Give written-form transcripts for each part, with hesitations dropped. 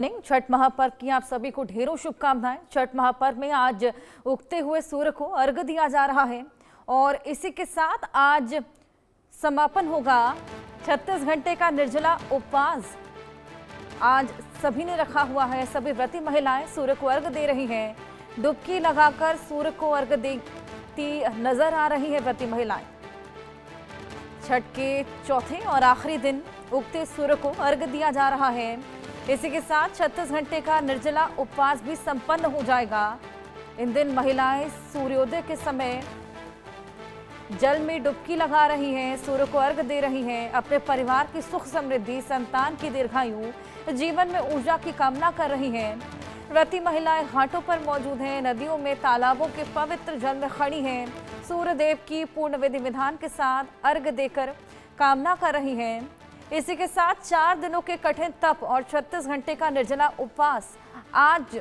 छठ महापर्व की आप सभी को ढेरों शुभकामनाएं। छठ महापर्व में आज उगते हुए सूर्य को अर्घ्य दिया जा रहा है और इसी के साथ आज समापन होगा 36 घंटे का निर्जला उपवास। आज सभी ने रखा हुआ है। सभी व्रती महिलाएं सूर्य को अर्घ्य दे रही हैं। डुबकी लगाकर सूर्य को अर्घ्य देती नजर आ रही है व्रती महिलाएं। छठ के चौथे और आखिरी दिन उगते सूर्य को अर्घ्य दिया जा रहा है। इसी के साथ 36 घंटे का निर्जला उपवास भी संपन्न हो जाएगा। इन दिन महिलाएं सूर्योदय के समय जल में डुबकी लगा रही हैं, सूर्य को अर्घ्य दे रही हैं, अपने परिवार की सुख समृद्धि, संतान की दीर्घायु, जीवन में ऊर्जा की कामना कर रही हैं। व्रती महिलाएं घाटों पर मौजूद हैं, नदियों में, तालाबों के पवित्र जल में खड़ी हैं, सूर्य देव की पूर्ण विधि विधान के साथ अर्घ्य देकर कामना कर रही हैं। इसी के साथ 4 दिनों के कठिन तप और 36 घंटे का निर्जला उपवास आज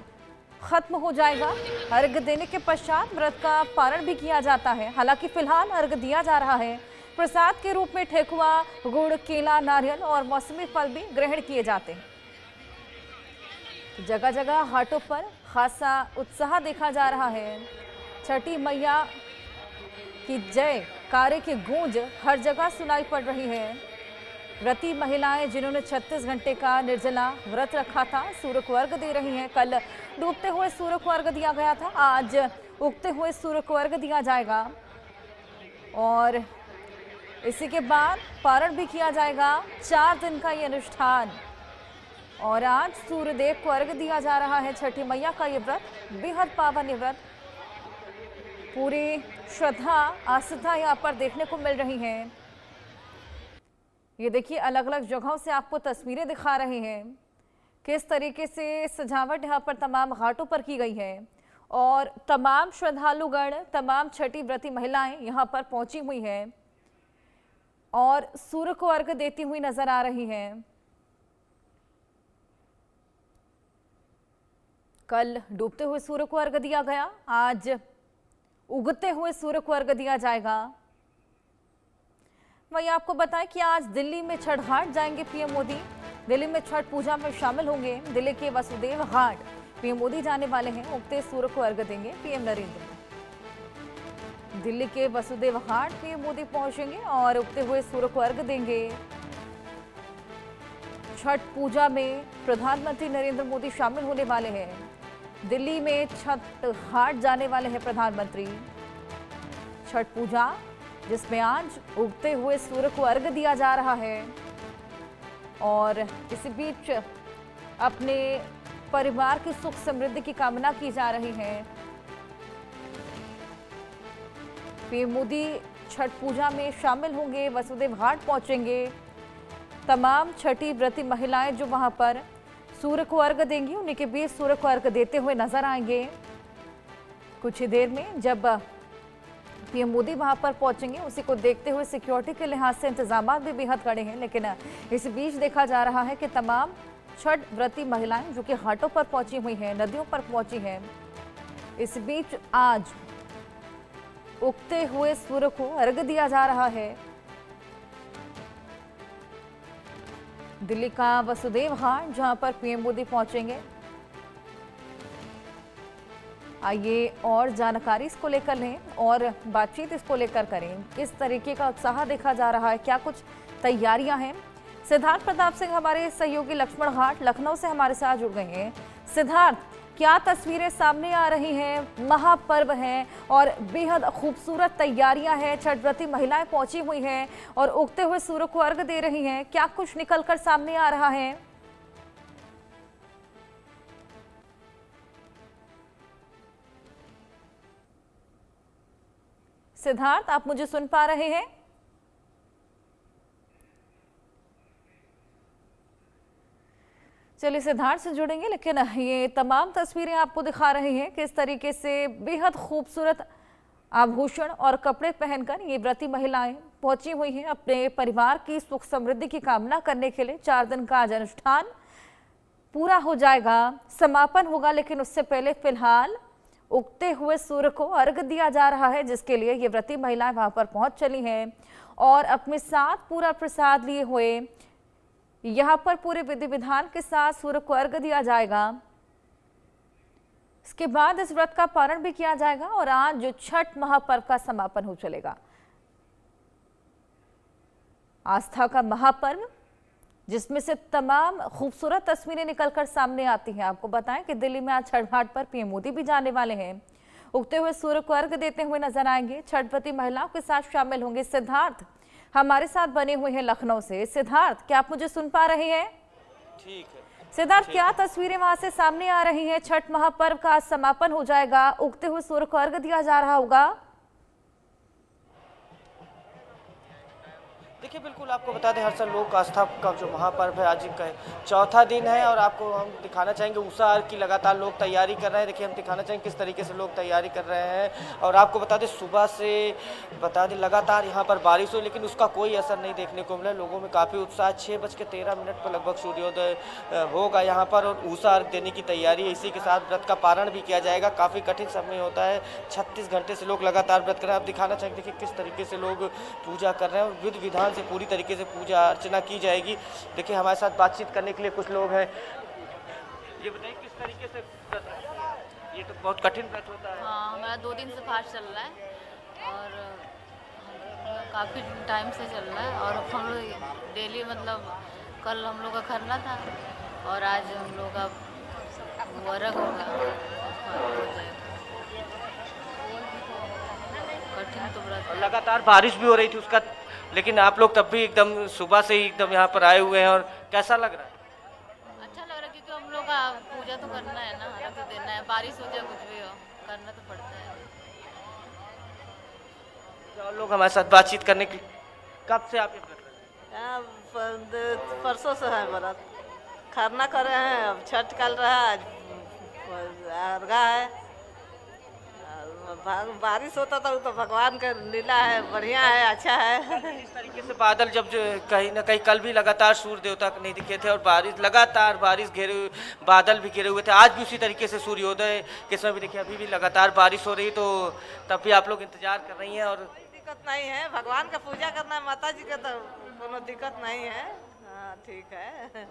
खत्म हो जाएगा। अर्घ्य देने के पश्चात व्रत का पारण भी किया जाता है। हालांकि फिलहाल अर्घ्य दिया जा रहा है। प्रसाद के रूप में ठेकुआ, गुड़, केला, नारियल और मौसमी फल भी ग्रहण किए जाते हैं। जगह जगह घाटों पर खासा उत्साह देखा जा रहा है। छठी मैया की जय कार्य की गूंज हर जगह सुनाई पड़ रही है। व्रती महिलाएं जिन्होंने 36 घंटे का निर्जला व्रत रखा था, सूर्य को अर्घ्य दे रही हैं। कल डूबते हुए सूर्य को अर्घ्य दिया गया था, आज उगते हुए सूर्य को अर्घ्य दिया जाएगा और इसी के बाद पारण भी किया जाएगा। 4 दिन का ये अनुष्ठान और आज सूर्य देव को अर्घ्य दिया जा रहा है। छठी मैया का ये व्रत बेहद पावन व्रत, पूरी श्रद्धा आस्था यहाँ पर देखने को मिल रही है। ये देखिए, अलग अलग जगहों से आपको तस्वीरें दिखा रहे हैं किस तरीके से सजावट यहाँ पर तमाम घाटों पर की गई है और तमाम श्रद्धालुगण, तमाम छठी व्रती महिलाएं यहाँ पर पहुंची हुई हैं और सूर्य को अर्घ्य देती हुई नजर आ रही हैं। कल डूबते हुए सूर्य को अर्घ्य दिया गया, आज उगते हुए सूर्य को अर्घ्य दिया जाएगा। वहीं आपको बताएं कि आज दिल्ली में छठ घाट जाएंगे पीएम मोदी। दिल्ली में छठ पूजा में शामिल होंगे। दिल्ली के वसुदेव घाट पीएम मोदी जाने वाले हैं। उगते सूर्य को अर्घ्य देंगे पीएम नरेंद्र मोदी। दिल्ली के वसुदेव घाट पीएम मोदी पहुंचेंगे और उगते हुए सूर्य को अर्घ्य देंगे। छठ पूजा में प्रधानमंत्री नरेंद्र मोदी शामिल होने वाले हैं। दिल्ली में छठ घाट जाने वाले हैं प्रधानमंत्री। छठ पूजा जिसमें आज उगते हुए सूर्य को अर्घ्य दिया जा रहा है और इसी बीच अपने परिवार की सुख समृद्धि की कामना की जा रही है। पीएम मोदी छठ पूजा में शामिल होंगे, वसुदेव घाट पहुंचेंगे। तमाम छठी व्रती महिलाएं जो वहां पर सूर्य को अर्घ्य देंगी, उन्हीं के बीच सूर्य को अर्घ्य देते हुए नजर आएंगे। कुछ ही देर में जब पीएम मोदी वहां पर पहुंचेंगे, उसी को देखते हुए सिक्योरिटी के लिहाज से इंतजाम भी बेहद कड़े हैं। लेकिन इस बीच देखा जा रहा है कि तमाम छठ व्रती महिलाएं जो कि घाटों पर पहुंची हुई हैं, नदियों पर पहुंची हैं, इस बीच आज उगते हुए सूर्य को अर्घ्य दिया जा रहा है। दिल्ली का वसुदेव घाट जहां पर पीएम मोदी पहुंचेंगे। आइए और जानकारी इसको लेकर लें और बातचीत इसको लेकर करें। किस तरीके का उत्साह देखा जा रहा है, क्या कुछ तैयारियां हैं। सिद्धार्थ प्रताप सिंह हमारे सहयोगी लक्ष्मण घाट लखनऊ से हमारे साथ जुड़ गए हैं। सिद्धार्थ, क्या तस्वीरें सामने आ रही हैं? महापर्व है और बेहद खूबसूरत तैयारियां हैं। छठ व्रती महिलाएं पहुंची हुई हैं और उगते हुए सूर्य को अर्घ्य दे रही हैं। क्या कुछ निकलकर सामने आ रहा है? सिद्धार्थ, आप मुझे सुन पा रहे हैं? चलिए सिद्धार्थ से जुड़ेंगे, लेकिन ये तमाम तस्वीरें आपको दिखा रही हैं किस तरीके से बेहद खूबसूरत आभूषण और कपड़े पहनकर ये व्रती महिलाएं पहुंची हुई हैं अपने परिवार की सुख समृद्धि की कामना करने के लिए। 4 दिन का आज अनुष्ठान पूरा हो जाएगा, समापन होगा, लेकिन उससे पहले फिलहाल उगते हुए सूर्य को अर्घ्य दिया जा रहा है, जिसके लिए ये व्रती महिलाएं वहां पर पहुंच चली हैं और अपने साथ पूरा प्रसाद लिए हुए यहाँ पर पूरे विधि विधान के साथ सूर्य को अर्घ्य दिया जाएगा। इसके बाद इस व्रत का पारण भी किया जाएगा और आज जो छठ महापर्व का समापन हो चलेगा। आस्था का महापर्व जिसमें से तमाम खूबसूरत तस्वीरें निकलकर सामने आती हैं। आपको बताएं कि दिल्ली में आज छठ घाट पर पीएम मोदी भी जाने वाले हैं। उगते हुए सूर्य को अर्घ्य देते हुए नजर आएंगे। छठवती महिलाओं के साथ शामिल होंगे सिद्धार्थ हमारे साथ बने हुए हैं लखनऊ से। सिद्धार्थ, क्या आप मुझे सुन पा रहे हैं? ठीक है सिद्धार्थ, क्या तस्वीरें वहां से सामने आ रही हैं? छठ महापर्व का आज समापन हो जाएगा, उगते हुए सूर्य को अर्घ्य दिया जा रहा होगा। देखिए, बिल्कुल आपको बता दें, हर साल लोक आस्था का जो महापर्व है आज का चौथा दिन है और आपको हम दिखाना चाहेंगे उषा अर्घ की लगातार लोग तैयारी कर रहे हैं। देखिए, हम दिखाना चाहेंगे किस तरीके से लोग तैयारी कर रहे हैं। और आपको बता दें, सुबह से बता दें लगातार यहाँ पर बारिश हो, लेकिन उसका कोई असर नहीं देखने को मिला। लोगों में काफ़ी उत्साह। 6:13 पर लगभग सूर्योदय होगा यहाँ पर और उषा अर्घ देने की तैयारी है। इसी के साथ व्रत का पारण भी किया जाएगा। काफ़ी कठिन समय होता है, 36 घंटे से लोग लगातार व्रत कर रहे हैं। आप दिखाना चाहेंगे देखिए किस तरीके से लोग पूजा कर रहे हैं और विधि विधान से पूरी तरीके से पूजा अर्चना की जाएगी। देखिए, हमारे साथ बातचीत करने के लिए कुछ लोग हैं। ये बताइए किस तरीके से व्रत है? ये तो बहुत कठिन व्रत होता है। हाँ, हमारा 2 दिन से फास्ट चल रहा है और काफ़ी टाइम से चल रहा है। और हम लोग डेली मतलब कल हम लोग का खरना था और आज हम लोग का वर्क होगा। कठिन तो व्रत है। लगातार बारिश भी हो रही थी उसका, लेकिन आप लोग तब भी एकदम सुबह से ही एकदम यहाँ पर आए हुए हैं और कैसा लग रहा है? अच्छा लग रहा है क्योंकि हम लोग का पूजा तो करना है ना, हमें तो देना है। बारिश हो जाए कुछ भी हो, करना तो पड़ता है। और लोग हमारे साथ बातचीत करने की, कब से आप ये कर रहे हैं? परसों से है व्रत, खरना कर रहे हैं। अब छठ कल रहा है, अर्घा है। बारिश होता तो भगवान का लीला है, बढ़िया है, अच्छा है। इस तरीके से बादल जब कहीं ना कहीं कल भी लगातार सूर्य देवता नहीं दिखे थे और बारिश लगातार घेरे बादल भी घिरे हुए थे। आज भी उसी तरीके से सूर्योदय के समय भी देखिए अभी भी लगातार बारिश हो रही, तो तब भी आप लोग इंतजार कर रही हैं। और दिक्कत नहीं है, भगवान का पूजा करना है, माता जी का तो कोनो दिक्कत नहीं है। हाँ, ठीक है,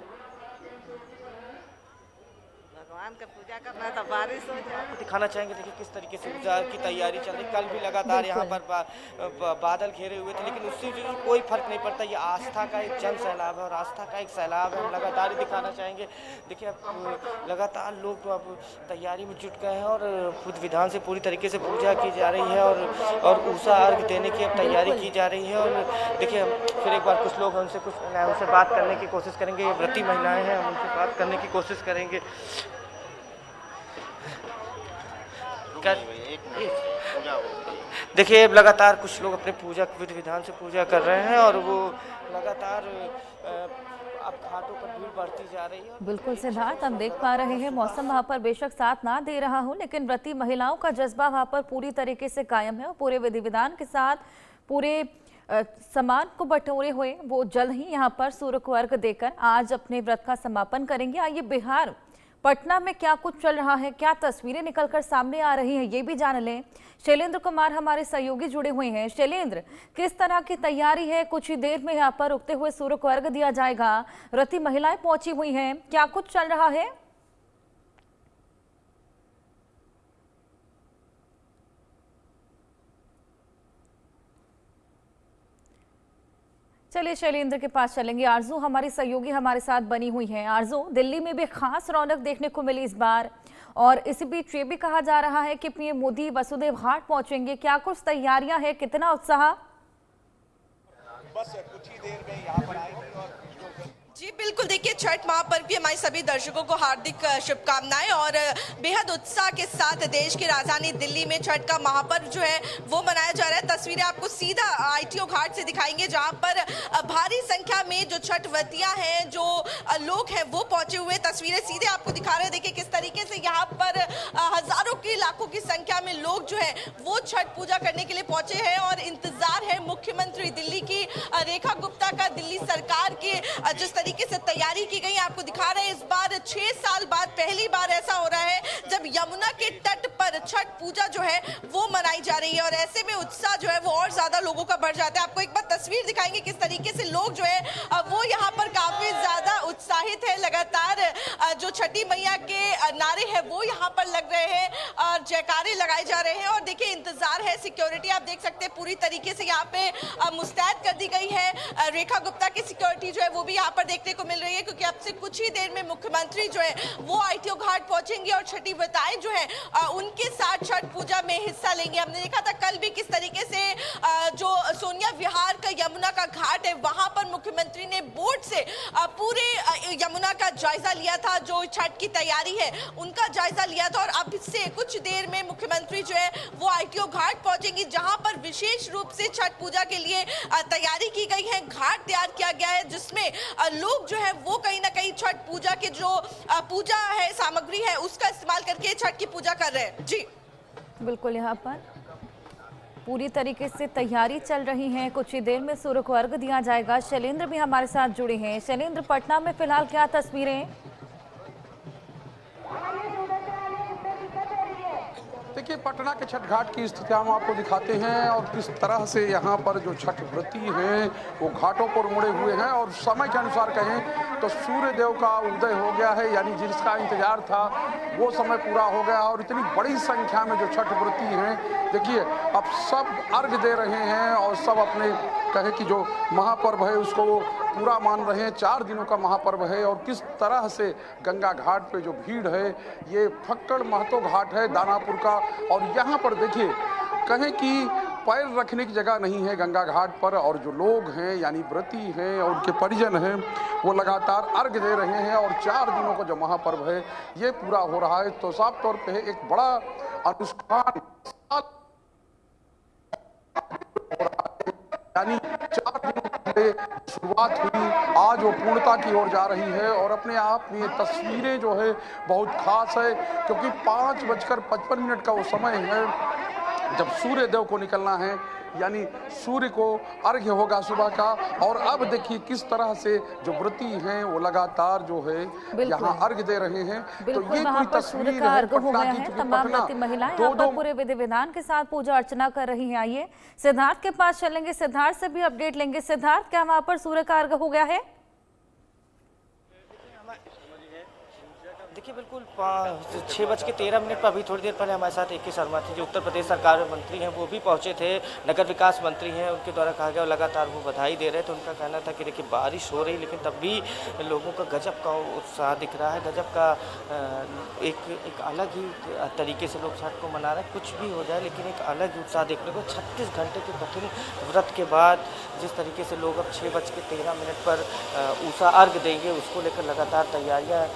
भगवान का पूजा करना है तो बारिश हो जाए। दिखाना चाहेंगे देखिए किस तरीके से पूजा की तैयारी चल रही। कल भी लगातार यहाँ पर बादल घेरे हुए थे, लेकिन उससे जो कोई फर्क नहीं पड़ता। ये आस्था का एक जन सैलाब है और आस्था का एक सैलाब है। हम लगातार ही दिखाना चाहेंगे। देखिए, अब लगातार लोग तो अब तैयारी में जुट गए हैं और खुद विधान से पूरी तरीके से पूजा की जा रही है और उषा अर्घ देने की अब तैयारी की जा रही है। और देखिए, फिर एक बार कुछ लोग हैं उनसे बात करने की कोशिश करेंगे। ये व्रती महिलाएँ हैं, हम उनसे बात करने की कोशिश करेंगे। देखिए, लगातार कुछ लोग अपने पूजा विधि विधान से पूजा कर रहे हैं और वो लगातार अब घाटों पर भीड़ बढ़ती जा रही है। बिल्कुल सिद्धार्थ, हम देख पा रहे हैं मौसम वहाँ पर बेशक साथ ना दे रहा हो, लेकिन व्रती महिलाओं का जज्बा वहाँ पर पूरी तरीके से कायम है और पूरे विधि विधान के साथ पूरे सामान को बटोरे हुए वो जल्द ही यहाँ पर सूर्य को अर्घ्य देकर आज अपने व्रत का समापन करेंगे। आइए बिहार पटना में क्या कुछ चल रहा है, क्या तस्वीरें निकलकर सामने आ रही हैं, ये भी जान लें। शैलेंद्र कुमार हमारे सहयोगी जुड़े हुए हैं। शैलेंद्र, किस तरह की तैयारी है? कुछ ही देर में यहाँ पर उगते हुए सूर्य को अर्घ्य दिया जाएगा, व्रती महिलाएं पहुंची हुई हैं, क्या कुछ चल रहा है? चलिए शैलेंद्र के पास चलेंगे। आरजू हमारी सहयोगी हमारे साथ बनी हुई है। आरजू, दिल्ली में भी खास रौनक देखने को मिली इस बार और इसी बीच ये भी कहा जा रहा है कि पीएम मोदी वसुदेव घाट पहुंचेंगे, क्या कुछ तैयारियां हैं, कितना उत्साह? बस कुछ ही देर में यहाँ पर आएंगे और जी बिल्कुल, देखिए छठ महापर्व की हमारे सभी दर्शकों को हार्दिक शुभकामनाएं और बेहद उत्साह के साथ देश की राजधानी दिल्ली में छठ का महापर्व जो है वो मनाया जा रहा है। तस्वीरें आपको सीधा आईटीओ घाट से दिखाएंगे जहां पर भारी संख्या में जो छठ व्रतियां हैं, जो लोग हैं वो पहुंचे हुए। तस्वीरें सीधे आपको दिखा रहे हैं। देखिए किस तरीके से यहाँ पर हजारों की लाखों की संख्या में लोग जो है वो छठ पूजा करने के लिए पहुंचे हैं और इंतजार है मुख्यमंत्री दिल्ली की रेखा गुप्ता का, दिल्ली सरकार की जिस तरीके से तैयारी की गई आपको दिखा रहे हैं। इस बार 6 साल बाद पहली बार ऐसा हो रहा है जब यमुना के तट पर छठ पूजा जो है वो मनाई जा रही है और ऐसे में उत्साह जो है वो और ज्यादा लोगों का बढ़ जाता है। आपको एक बार तस्वीर दिखाएंगे किस तरीके से लोग जो है वो यहाँ पर काफी ज्यादा उत्साहित है। लगातार जो छठी मैया के नारे हैं वो यहाँ पर लग रहे हैं और जयकारे लगाए जा रहे हैं। और देखिए इंतजार है, सिक्योरिटी आप देख सकते हैं पूरी तरीके से यहाँ पे मुस्तैद कर दी गई है। रेखा गुप्ता की सिक्योरिटी जो है वो भी यहाँ पर देखने को मिल रही है, क्योंकि अब से कुछ ही देर में मुख्यमंत्री जो है वो ITO घाट पहुंचेंगे और छठी माताएं जो है उनके साथ छठ पूजा में हिस्सा लेंगे। हमने देखा था कल भी किस तरीके से जो सोनिया विहार का यमुना का घाट है वहां पर मुख्यमंत्री ने बोट से पूरे यमुना का जायजा लिया था, जो छठ की तैयारी है उनका जायजा लिया था। और अब से कुछ देर में मुख्यमंत्री जो है वो ITO घाट पहुंचेंगी, जहां पर विशेष रूप से छठ पूजा के लिए तैयारी की गई है। घाट तैयार किया गया है जिसमें लोग जो है वो कहीं ना कहीं छठ पूजा के जो पूजा है सामग्री है उसका इस्तेमाल करके छठ की पूजा कर रहे हैं। जी बिल्कुल, यहाँ पर पूरी तरीके से तैयारी चल रही है। कुछ ही देर में सूर्य को अर्घ दिया जाएगा। शैलेंद्र भी हमारे साथ जुड़े हैं। शैलेंद्र, पटना में फिलहाल क्या तस्वीरें? देखिए, पटना के छठ घाट की स्थिति हम आपको दिखाते हैं और किस तरह से यहाँ पर जो छठ व्रती हैं वो घाटों पर उमड़े हुए हैं। और समय के अनुसार कहें तो सूर्य देव का उदय हो गया है, यानी जिसका इंतजार था वो समय पूरा हो गया। और इतनी बड़ी संख्या में जो छठ व्रती हैं, देखिए अब सब अर्घ दे रहे हैं और सब अपने कहे कि जो महापर्व है उसको वो पूरा मान रहे हैं। 4 दिनों का महापर्व है और किस तरह से गंगा घाट पे जो भीड़ है, ये फक्कड़ महतो घाट है दानापुर का। और यहाँ पर देखिए कहें कि पैर रखने की जगह नहीं है गंगा घाट पर। और जो लोग हैं यानी व्रती हैं और उनके परिजन हैं वो लगातार अर्घ दे रहे हैं और 4 दिनों का जो महापर्व है ये पूरा हो रहा है। तो साफ तौर पे एक बड़ा अनुष्ठान यानी 4 दिनों पहले शुरुआत हुई, आज वो पूर्णता की ओर जा रही है। और अपने आप में तस्वीरें जो है बहुत खास है, क्योंकि 5:55 का वो समय है जब सूर्य देव को निकलना है, यानी सूर्य को अर्घ्य होगा सुबह का। और अब देखिए किस तरह से जो व्रती हैं वो लगातार जो है यहाँ अर्घ्य दे रहे हैं। तो ये वहाँ कोई पर तस्वीर सूर्य का है अर्घ हो पटना गया की, है। क्योंकि तमाम पटना व्रती महिलाएं यहाँ पर पूरे विधि विधान के साथ पूजा अर्चना कर रही हैं। आइए सिद्धार्थ के पास चलेंगे, सिद्धार्थ से भी अपडेट लेंगे। सिद्धार्थ, क्या वहाँ पर सूर्य का अर्घ हो गया है? देखिए बिल्कुल 6:13 पर अभी थोड़ी देर पहले हमारे साथ AK शर्मा थी जो उत्तर प्रदेश सरकार में मंत्री हैं, वो भी पहुंचे थे। नगर विकास मंत्री हैं, उनके द्वारा कहा गया लगातार वो बधाई दे रहे थे। उनका कहना था कि देखिए बारिश हो रही लेकिन तब भी लोगों का गजब का उत्साह दिख रहा है, गजब का एक अलग ही तरीके से लोग छठ को मना रहे हैं। कुछ भी हो जाए लेकिन एक अलग ही उत्साह देखने को 36 घंटे के कठिन व्रत के बाद जिस तरीके से लोग अब 6:13 पर ऊषा अर्घ देंगे उसको लेकर लगातार तैयारियाँ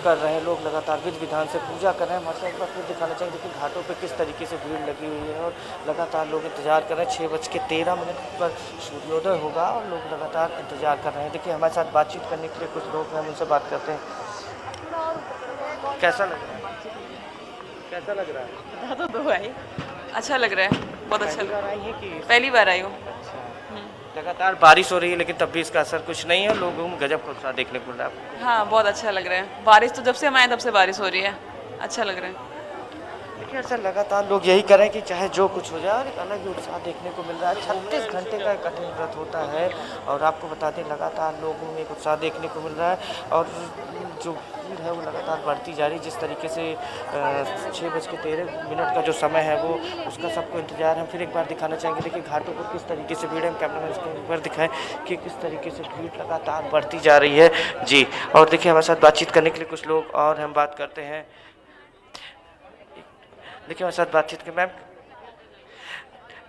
कर रहे हैं। लोग लगातार विधि विधान से पूजा कर रहे हैं। हमारे साथ एक बार फिर दिखाना चाहिए देखिए घाटों पे किस तरीके से भीड़ लगी हुई है और लगातार लोग इंतजार कर रहे हैं। 6:13 पर सूर्योदय होगा और लोग लगातार इंतजार कर रहे हैं। देखिए हमारे साथ बातचीत करने के लिए कुछ लोग हैं, हम उनसे बात करते हैं। कैसा लग रहा है? कैसा लग रहा है? बता दो भाई, अच्छा लग रहा है, बहुत अच्छा लग रहा है। आई है कि पहली बार आई हूँ। लगातार बारिश हो रही है लेकिन तब भी इसका असर कुछ नहीं है, लोगों में गजब का उत्साह देखने को मिल रहा है आपको। हाँ, बहुत अच्छा लग रहा है। बारिश तो जब से हम आए तब से बारिश हो रही है, अच्छा लग रहा है। देखिए सर लगातार लोग यही करें कि चाहे जो कुछ हो जाए, एक अलग ही उत्साह देखने को मिल रहा है। 36 घंटे का कठिन व्रत होता है और आपको बता दें लगातार लोगों में एक उत्साह देखने को मिल रहा है और जो भीड़ है वो लगातार बढ़ती जा रही है। जिस तरीके से 6:13 का जो समय है वो उसका सबको इंतजार है। हम फिर एक बार दिखाना चाहेंगे देखिए घाटों पर किस तरीके से भीड़ है। कैमरामैन इसको एक बार दिखाएं कि किस तरीके से भीड़ लगातार बढ़ती जा रही है जी। और देखिए हमारे साथ बातचीत करने के लिए कुछ लोग और हम बात करते हैं। देखिए हमारे साथ बातचीत के मैम,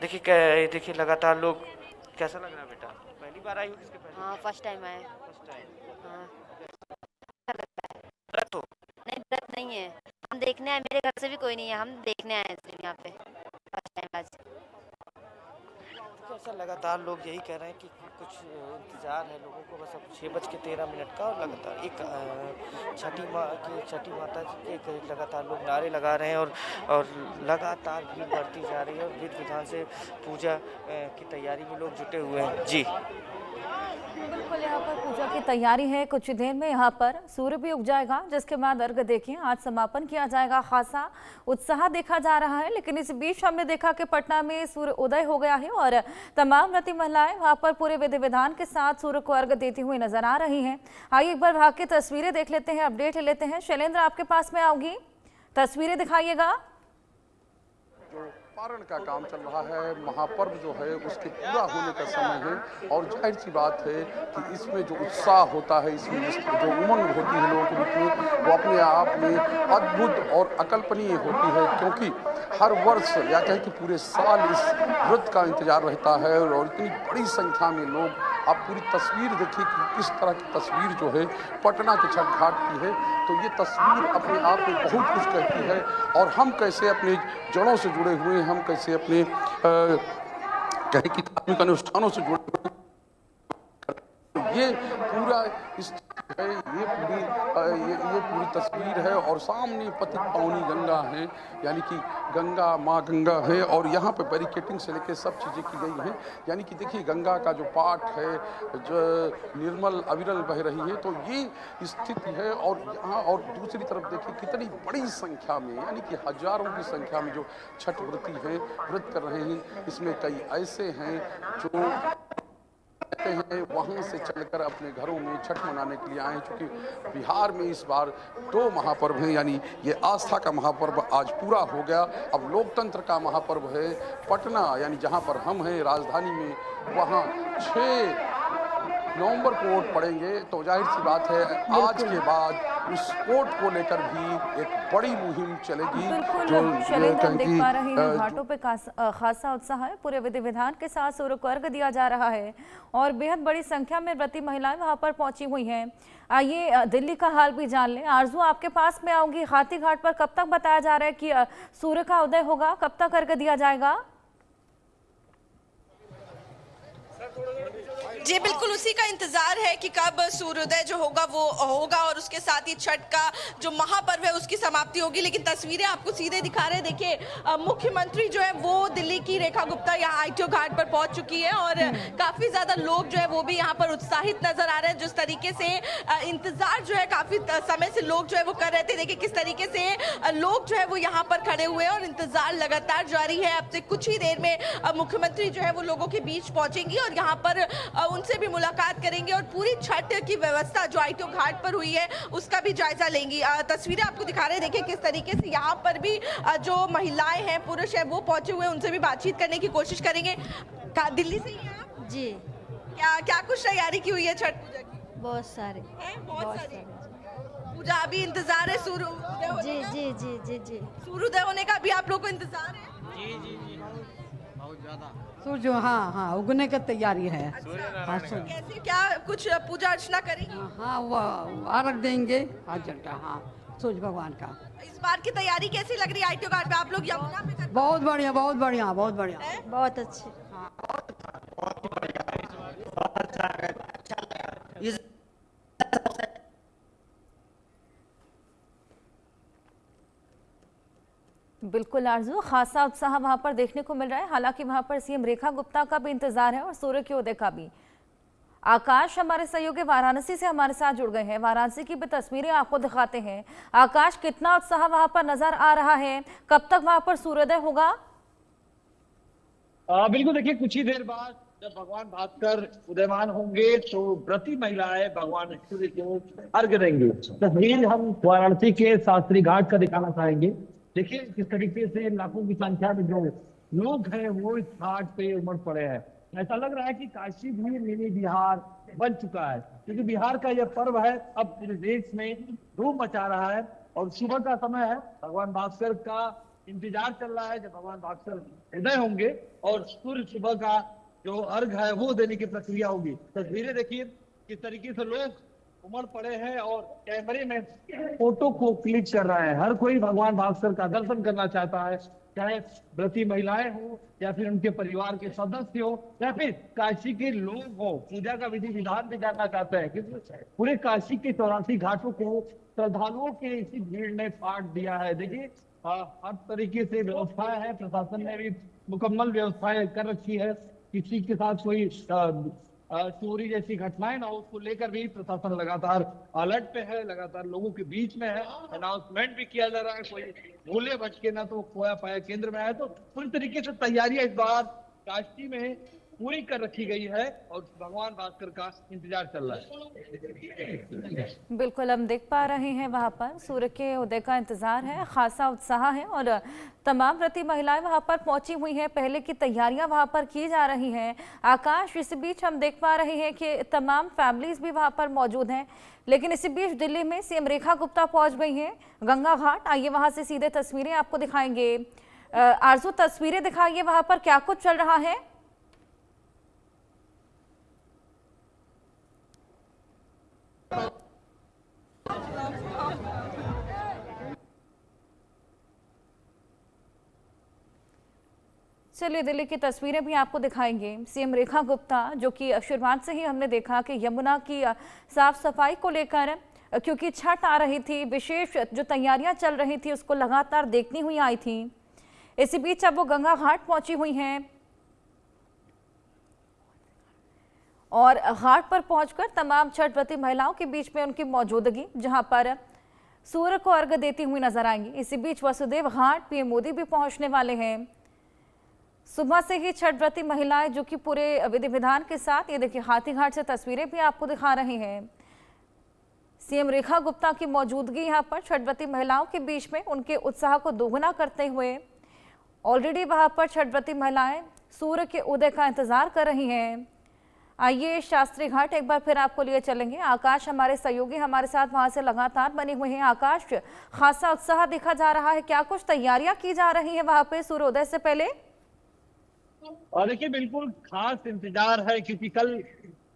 देखिए लगातार लोग, कैसा लग रहा है बेटा? पहली बार आई हो किसके पहले? हाँ, फर्स्ट टाइम आए। First time. हाँ, व्रत हो? नहीं व्रत नहीं है, हम देखने आए। मेरे घर से भी कोई नहीं है, हम देखने आए हैं सिर्फ यहाँ पे फर्स्ट टाइम आज। ऐसा लगातार लोग यही कह रहे हैं कि कुछ इंतज़ार है लोगों को, बस अब 6:13 का। और लगातार एक छठी माता जी के लगातार लोग नारे लगा रहे हैं और लगातार भीड़ बढ़ती जा रही है और विधि विधान से पूजा की तैयारी में लोग जुटे हुए हैं जी। बिल्कुल, यहाँ पर पूजा की तैयारी है। कुछ ही देर में यहाँ पर सूर्य भी उग जाएगा, जिसके बाद अर्घ देखिए आज समापन किया जाएगा। खासा उत्साह देखा जा रहा है, लेकिन इस बीच हमने देखा कि पटना में सूर्य उदय हो गया है और तमाम व्रती महिलाएं वहां पर पूरे विधि विधान के साथ सूर्य को अर्घ देती हुई नजर आ रही हैं। आइए एक बार वहां की तस्वीरें देख लेते हैं, अपडेट ले लेते हैं। शैलेंद्र, आपके पास में आऊंगी, तस्वीरें दिखाइएगा। जो पारण का काम चल रहा है, महापर्व जो है उसके पूरा होने का समय है और जाहिर सी बात है कि इसमें जो उत्साह होता है, इसमें जो उमंग होती है लोगों के बीच में, वो अपने आप में अद्भुत और अकल्पनीय होती है, क्योंकि हर वर्ष या कहें कि पूरे साल इस व्रत का इंतजार रहता है और इतनी बड़ी संख्या में लोग। आप पूरी तस्वीर देखिए कि किस तरह की तस्वीर जो है पटना के छठ घाट की है, तो ये तस्वीर अपने आप में बहुत कुछ कहती है और हम कैसे अपने जड़ों से जुड़े हुए हैं, हम कैसे अपने कहें कि धार्मिक अनुष्ठानों से जुड़े हुए हैं। ये पूरा इस है, ये पूरी तस्वीर है और सामने पतित पावनी गंगा है, यानी कि गंगा माँ गंगा है और यहाँ पे बैरिकेटिंग से लेके सब चीज़ें की गई हैं, यानी कि देखिए गंगा का जो पाठ है जो निर्मल अविरल बह रही है, तो ये स्थिति है। और यहाँ और दूसरी तरफ देखिए कितनी बड़ी संख्या में, यानी कि हजारों की संख्या में जो छठ व्रती हैं व्रत कर रहे हैं। इसमें कई ऐसे हैं जो हैं वहाँ से चलकर अपने घरों में छठ मनाने के लिए आए, क्योंकि बिहार में इस बार 2 महापर्व हैं, यानी ये आस्था का महापर्व आज पूरा हो गया। अब लोकतंत्र का महापर्व है पटना, यानी जहाँ पर हम हैं राजधानी में, वहाँ 6 नवंबर को वोट पड़ेंगे। तो जाहिर सी बात है आज के बाद उस वोट को लेकर भी एक बड़ी मुहिम चलेगी। बिल्कुल शैलेंद्र, हम देख पा रहे हैं घाटों पे खासा उत्साह है, पूरे विधि विधान के साथ सूर्य को अर्घ दिया जा रहा है और बेहद बड़ी संख्या में व्रती महिलाएं वहां पर पहुंची हुई हैं। आइए दिल्ली का हाल भी जान लें। आरजू, आपके पास में आऊंगी। हाथी घाट पर कब तक बताया जा रहा है कि सूर्य का उदय होगा, कब तक अर्घ दिया जाएगा? जी बिल्कुल, उसी का इंतजार है कि कब सूर्योदय जो होगा वो होगा और उसके साथ ही छठ का जो महापर्व है उसकी समाप्ति होगी। लेकिन तस्वीरें आपको सीधे दिखा रहे हैं। देखिए मुख्यमंत्री जो है वो दिल्ली की रेखा गुप्ता यहाँ आईटीओ घाट पर पहुंच चुकी है और काफी ज्यादा लोग जो है वो भी यहाँ पर उत्साहित नजर आ रहे हैं। जिस तरीके से इंतजार जो है काफी समय से लोग जो है वो कर रहे थे, देखिए किस तरीके से लोग जो है वो यहाँ पर खड़े हुए हैं और इंतजार लगातार जारी है। अब से कुछ ही देर में मुख्यमंत्री जो है वो लोगों के बीच पहुंचेंगी और यहाँ पर उनसे भी मुलाकात करेंगे और पूरी छठ की व्यवस्था जो आईटीओ घाट पर हुई है उसका भी जायजा लेंगी। तस्वीरें आपको दिखा रहे हैं, देखिए किस तरीके से यहाँ पर भी जो महिलाएं हैं पुरुष हैं वो पहुंचे हुए हैं, उनसे भी बातचीत करने की कोशिश करेंगे। दिल्ली से ही हैं आप? जी। क्या कुछ तैयारी की हुई है छठ पूजा की? बहुत सारे बहुत सारे पूजा अभी इंतजार है सूर्योदय होने जी का? जी जी जी जी सूर्योदय होने का भी आप लोग को इंतजार है? जी जी जी बहुत ज्यादा। सूर्य हाँ उगने की तैयारी है। हाँ, कैसे क्या कुछ पूजा अर्चना करेंगे? हाँ वो अर्घ देंगे आज का, हाँ सूर्य भगवान का। इस बार की तैयारी कैसी लग रही है आईटीओ घाट पे? आप लोग यमुना पे कर? बहुत बढ़िया बहुत बढ़िया बहुत बढ़िया बहुत अच्छे। बिल्कुल आरजू, खासा उत्साह वहां पर देखने को मिल रहा है। हालांकि वहां पर सीएम रेखा गुप्ता का भी इंतजार है और सूर्य के उदय का भी। आकाश हमारे सहयोगी वाराणसी से हमारे साथ जुड़ गए हैं, वाराणसी की भी तस्वीरें आपको दिखाते हैं। आकाश, कितना उत्साह वहां पर नजर आ रहा है, कब तक वहां पर सूर्योदय होगा? बिल्कुल, देखिए कुछ ही देर बाद जब भगवान भास्कर उदयमान होंगे तो व्रती महिलाएं भगवान सूर्य को अर्घ देंगे। तस्वीर हम वाराणसी के शास्त्री घाट का दिखाना चाहेंगे। देखिए किस तरीके से लाखों की संख्या में जो लोग हैं वो इस घाट पे उमड़ पड़े हैं। ऐसा लग रहा है कि काशी भी मिनी बिहार बन चुका है, क्योंकि बिहार का यह पर्व है अब पूरे देश में धूम मचा रहा है। और सुबह का समय है, भगवान भास्कर का इंतजार चल रहा है जब भगवान भास्कर उदय होंगे और सूर्य सुबह का जो अर्घ है वो देने की प्रक्रिया होगी। तस्वीरें देखिए किस तरीके से लोग उमड़ पड़े हैं और कैमरे में फोटो को क्लिक कर रहा है। हर कोई भगवान भास्कर का दर्शन करना चाहता है, चाहे व्रती महिलाएं हो या फिर उनके परिवार के सदस्य हो या फिर काशी के लोग हो। पूजा का विधि विधान भी जानना चाहते हैं, क्योंकि पूरे काशी के 84 घाटों को श्रद्धालुओं के इसी भीड़ ने पाट दिया है। देखिए हर तरीके से व्यवस्थाएं है, प्रशासन ने भी मुकम्मल व्यवस्थाएं कर रखी है। किसी के साथ कोई चोरी जैसी घटनाएं ना हो, उसको लेकर भी प्रशासन लगातार अलर्ट पे है, लगातार लोगों के बीच में है। अनाउंसमेंट भी किया जा रहा है, कोई भूले भटके ना तो खोया पाया केंद्र में आए। तो पूरी तरीके से तैयारियां इस बार काशी में पूरी कर रखी गई है और भगवान भास्कर का इंतजार चल रहा है। बिल्कुल हम देख पा रहे हैं वहां पर सूर्य के उदय का इंतजार है, खासा उत्साह है और तमाम व्रती महिलाएं वहां पर पहुंची हुई हैं। पहले की तैयारियां वहां पर की जा रही हैं। आकाश, इस बीच हम देख पा रहे हैं कि तमाम फैमिलीज भी वहां पर मौजूद हैं, लेकिन इसी बीच दिल्ली में सीएम रेखा गुप्ता पहुंच गई हैं गंगा घाट। आइए वहां से सीधे तस्वीरें आपको दिखाएंगे। आरजू, तस्वीरें दिखाइए, वहां पर क्या कुछ चल रहा है? चलिए दिल्ली की तस्वीरें भी आपको दिखाएंगे। सीएम रेखा गुप्ता, जो कि शुरुआत से ही हमने देखा कि यमुना की साफ सफाई को लेकर, क्योंकि छठ आ रही थी, विशेष जो तैयारियां चल रही थी उसको लगातार देखती हुई आई थी। इसी बीच अब वो गंगा घाट पहुंची हुई हैं और घाट पर पहुंचकर तमाम छठ व्रती महिलाओं के बीच में उनकी मौजूदगी, जहां पर सूर्य को अर्घ्य देती हुई नजर आएंगी। इसी बीच वसुदेव घाट पीएम मोदी भी पहुंचने वाले हैं। सुबह से ही छठ व्रती महिलाएं, जो कि पूरे विधि विधान के साथ, ये देखिए हाथी घाट से तस्वीरें भी आपको दिखा रहे हैं। सीएम रेखा गुप्ता की मौजूदगी यहाँ पर छठ व्रती महिलाओं के बीच में उनके उत्साह को दोगुना करते हुए ऑलरेडी वहां पर छठ व्रती महिलाएं सूर्य के उदय का इंतजार कर रही हैं। आइए शास्त्री घाट एक बार फिर आपको लिए चलेंगे। आकाश, हमारे सहयोगी हमारे साथ वहां से लगातार बने हुए हैं। आकाश, खासा उत्साह देखा जा रहा है, क्या कुछ तैयारियां की जा रही है वहां पे सूर्योदय से पहले? और देखिए बिल्कुल खास इंतजार है, क्योंकि कल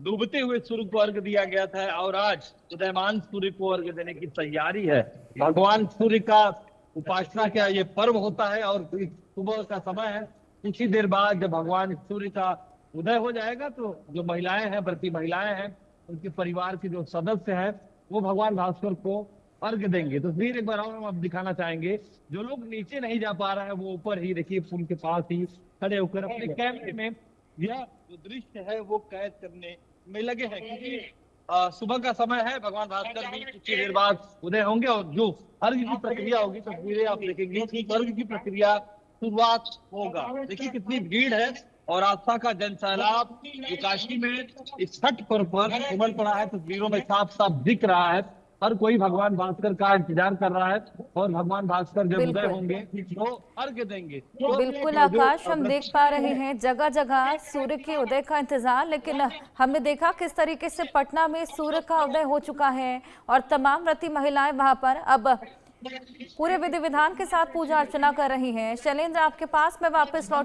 डूबते हुए सूर्य को अर्घ्य दिया गया था और आज उदयमान सूर्य को अर्घ्य देने की तैयारी है। भगवान सूर्य का उपासना का ये पर्व होता है और सुबह का समय है। कुछ ही देर बाद जब भगवान सूर्य का उदय हो जाएगा तो जो महिलाएं हैं, व्रती महिलाएं हैं, उनके परिवार के जो सदस्य हैं, वो भगवान भास्कर को अर्घ्य देंगे। तस्वीर एक बार और हम अब दिखाना चाहेंगे। जो लोग नीचे नहीं जा पा रहे हैं वो ऊपर ही देखिए पुल के पास ही खड़े होकर अपने कैमरे में यह जो दृश्य है वो कैद करने में लगे हैं, क्योंकि सुबह का समय है। भगवान भास्कर भी कुछ देर बाद उदय होंगे और जो अर्घ्य की प्रक्रिया होगी, तस्वीरें आप देखेंगे, अर्घ्य की प्रक्रिया शुरुआत होगा। देखिए कितनी भीड़ है और आस्था का जन सैलाब जो काशी में इस छठ पर्व पर उमड़ पड़ा है। तस्वीरों में साफ साफ दिख रहा है, हर कोई भगवान भास्कर का इंतजार कर रहा है और भगवान भास्कर जब उदय होंगे तो अर्घ्य देंगे। बिल्कुल आकाश, हम देख पा रहे हैं जगह जगह सूर्य के उदय का इंतजार, लेकिन हमने देखा किस तरीके से पटना में सूर्य का उदय हो चुका है और तमाम व्रती महिलाएं वहां पर अब पूरे विधि विधान के साथ पूजा अर्चना कर रही हैं। शैलेंद्र, आपके पास मैं वापस लौट